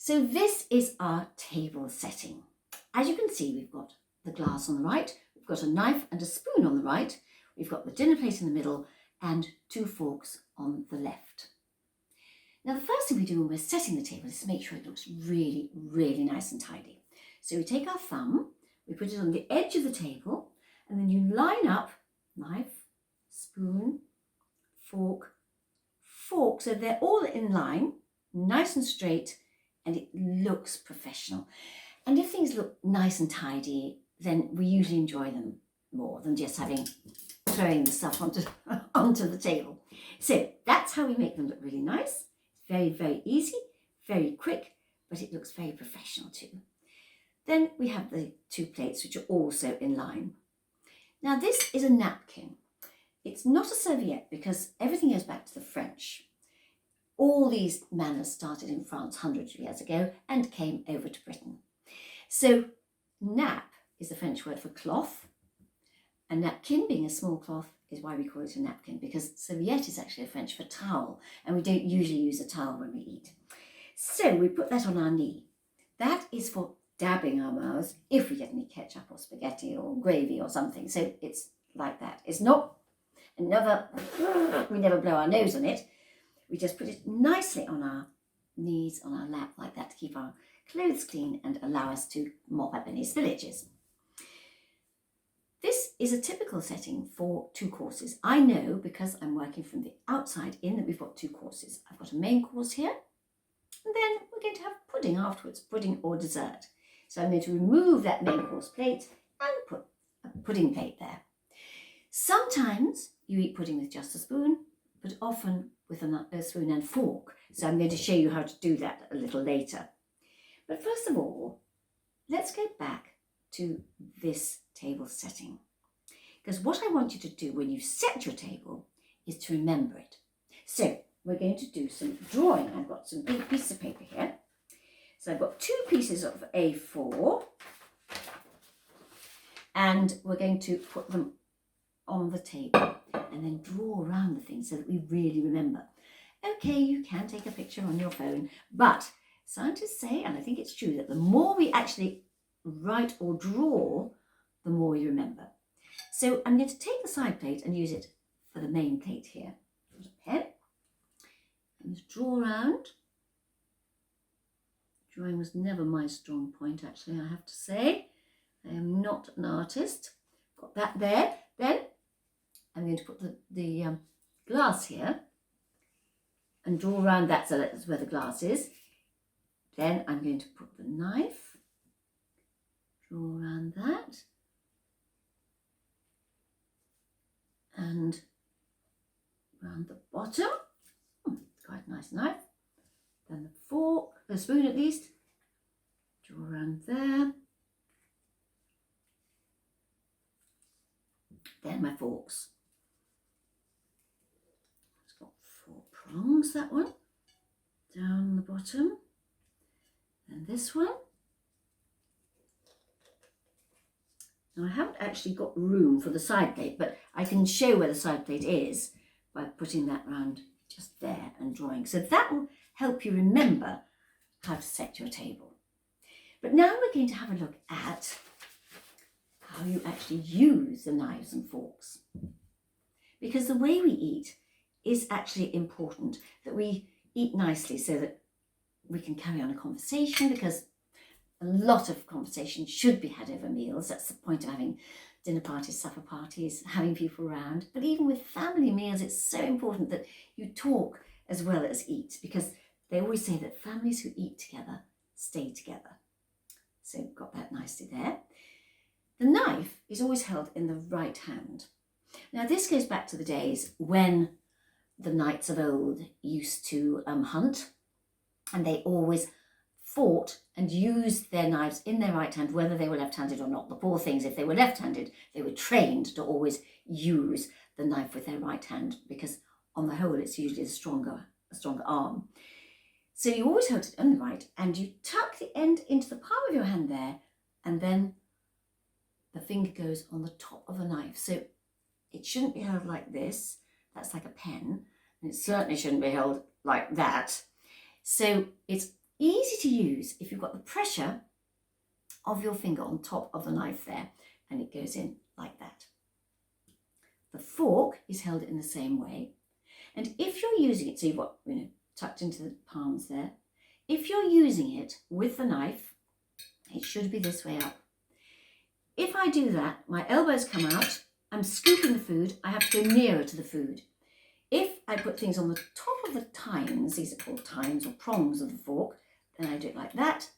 So this is our table setting. As you can see, we've got the glass on the right, we've got a knife and a spoon on the right, we've got the dinner plate in the middle, and 2 forks on the left. Now, the first thing we do when we're setting the table is to make sure it looks really, really nice and tidy. So we take our thumb, we put it on the edge of the table, and then you line up knife, spoon, fork, fork, so they're all in line, nice and straight, and it looks professional. And if things look nice and tidy, then we usually enjoy them more than just throwing the stuff onto the table. So that's how we make them look really nice. It's very, very easy, very quick, but it looks very professional too. Then we have the 2 plates, which are also in line. Now this is a napkin. It's not a serviette because everything goes back to the French. All these manners started in France hundreds of years ago and came over to Britain. So nap is the French word for cloth. A napkin, being a small cloth, is why we call it a napkin, because serviette is actually French for towel, and we don't usually use a towel when we eat. So we put that on our knee. That is for dabbing our mouths if we get any ketchup or spaghetti or gravy or something. So it's like that. It's not we never blow our nose on it. We just put it nicely on our knees, on our lap like that, to keep our clothes clean and allow us to mop up any spillages. This is a typical setting for 2 courses. I know, because I'm working from the outside in, that we've got 2 courses. I've got a main course here, and then we're going to have pudding afterwards, pudding or dessert. So I'm going to remove that main course plate and put a pudding plate there. Sometimes you eat pudding with just a spoon, but often with a spoon and fork. So I'm going to show you how to do that a little later. But first of all, let's go back to this table setting. Because what I want you to do when you set your table is to remember it. So we're going to do some drawing. I've got some big pieces of paper here. So I've got 2 pieces of A4, and we're going to put them on the table and then draw around the things so that we really remember. Okay, you can take a picture on your phone, but scientists say, and I think it's true, that the more we actually write or draw, the more we remember. So I'm going to take the side plate and use it for the main plate here. Got a pen and just draw around. Drawing was never my strong point, actually, I have to say. I am not an artist. Got that there. Then I'm going to put the glass here and draw around that, so that's where the glass is. Then I'm going to put the knife, draw around that, and around the bottom. Quite a nice knife. Then the fork, the spoon at least, draw around there. Then my forks. It's got 4 prongs, that one, down the bottom. And this one. Now I haven't actually got room for the side plate, but I can show where the side plate is by putting that round just there and drawing. So that will help you remember how to set your table. But now we're going to have a look at how you actually use the knives and forks. Because the way we eat is actually important, that we eat nicely so that we can carry on a conversation, because a lot of conversation should be had over meals. That's the point of having dinner parties, supper parties, having people around. But even with family meals, it's so important that you talk as well as eat, because they always say that families who eat together stay together. So got that nicely there. The knife is always held in the right hand. Now this goes back to the days when the knights of old used to hunt, and they always fought and used their knives in their right hand, whether they were left-handed or not. The poor things, if they were left-handed, they were trained to always use the knife with their right hand, because on the whole it's usually a stronger arm. So you always hold it on the right, and you tuck the end into the palm of your hand there, and then the finger goes on the top of the knife. So it shouldn't be held like this. That's like a pen. And it certainly shouldn't be held like that. So it's easy to use if you've got the pressure of your finger on top of the knife there, and it goes in like that. The fork is held in the same way, and if you're using it, so you've got, tucked into the palms there, if you're using it with the knife, it should be this way up. If I do that, my elbows come out, I'm scooping the food, I have to go nearer to the food. If I put things on the top of the tines, these are called tines or prongs of the fork, then I do it like that,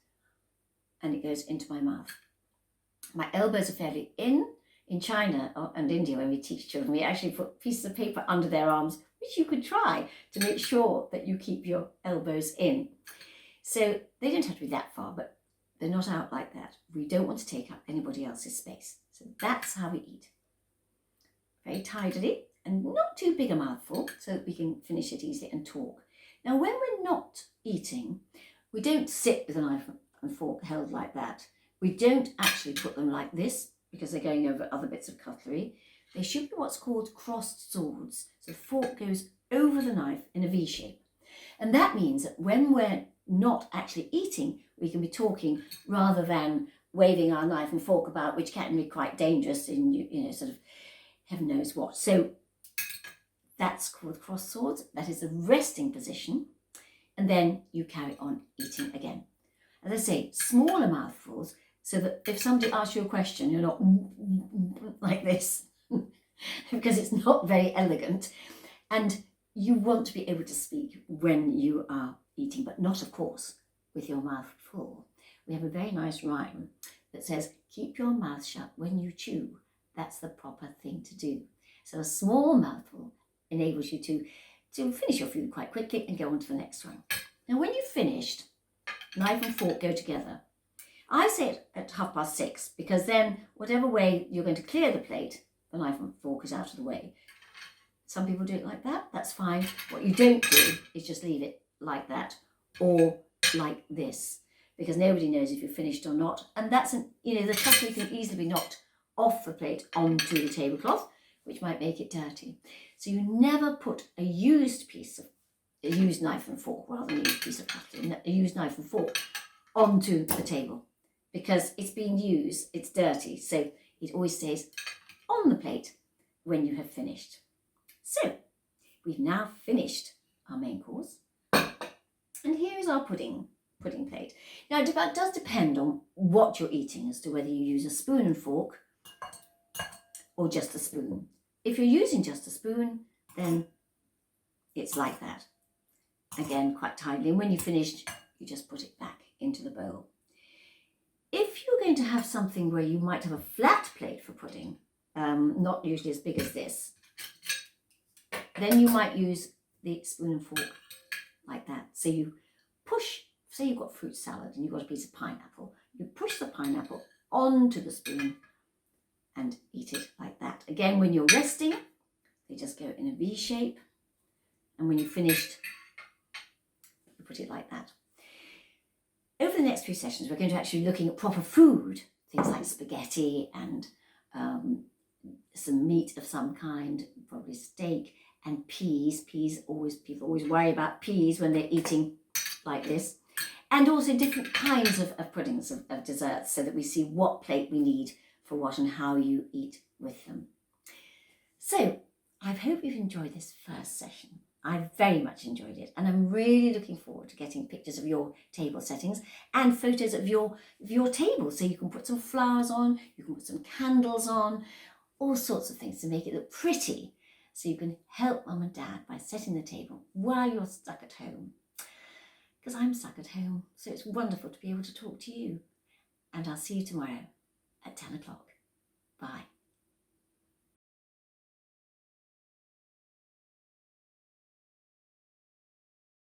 and it goes into my mouth. My elbows are fairly in. In China and India, when we teach children, we actually put pieces of paper under their arms, which you could try to make sure that you keep your elbows in. So they don't have to be that far, but they're not out like that. We don't want to take up anybody else's space. So that's how we eat. Very tidily and not too big a mouthful so that we can finish it easily and talk. Now, when we're not eating, we don't sit with a knife and fork held like that. We don't actually put them like this because they're going over other bits of cutlery. They should be what's called crossed swords. So the fork goes over the knife in a V shape. And that means that when we're not actually eating, we can be talking rather than waving our knife and fork about, which can be quite dangerous in, sort of heaven knows what. So that's called crossed swords. That is a resting position. And then you carry on eating again. As I say, smaller mouthfuls, so that if somebody asks you a question, you're not like this, because it's not very elegant. And you want to be able to speak when you are eating, but not, of course, with your mouth full. We have a very nice rhyme that says, keep your mouth shut when you chew. That's the proper thing to do. So a small mouthful enables you to finish your food quite quickly and go on to the next one. Now, when you've finished, knife and fork go together. I say it at 6:30 because then whatever way you're going to clear the plate, the knife and fork is out of the way. Some people do it like that, that's fine. What you don't do is just leave it like that or like this, because nobody knows if you're finished or not. And that's, the cutlery can easily be knocked off the plate onto the tablecloth, which might make it dirty. So you never put a used knife and fork, rather than a used piece of cutlery, a used knife and fork onto the table, because it's being used, it's dirty. So it always stays on the plate when you have finished. So we've now finished our main course. And here is our pudding plate. Now it does depend on what you're eating as to whether you use a spoon and fork or just a spoon. If you're using just a spoon, then it's like that. Again, quite tidily. And when you've finished, you just put it back into the bowl. If you're going to have something where you might have a flat plate for pudding, not usually as big as this, then you might use the spoon and fork like that. So you push, say you've got fruit salad and you've got a piece of pineapple, you push the pineapple onto the spoon and eat it like that. Again, when you're resting, they just go in a V shape. And when you've finished, you put it like that. Over the next few sessions, we're going to actually be looking at proper food, things like spaghetti and some meat of some kind, probably steak, and peas. People always worry about peas when they're eating like this. And also different kinds of puddings, of desserts, so that we see what plate we need for what and how you eat with them. So I hope you've enjoyed this first session. I very much enjoyed it, and I'm really looking forward to getting pictures of your table settings and photos of your table, so you can put some flowers on, you can put some candles on, all sorts of things to make it look pretty, so you can help mum and dad by setting the table while you're stuck at home. Because I'm stuck at home, so it's wonderful to be able to talk to you. And I'll see you tomorrow at 10 o'clock.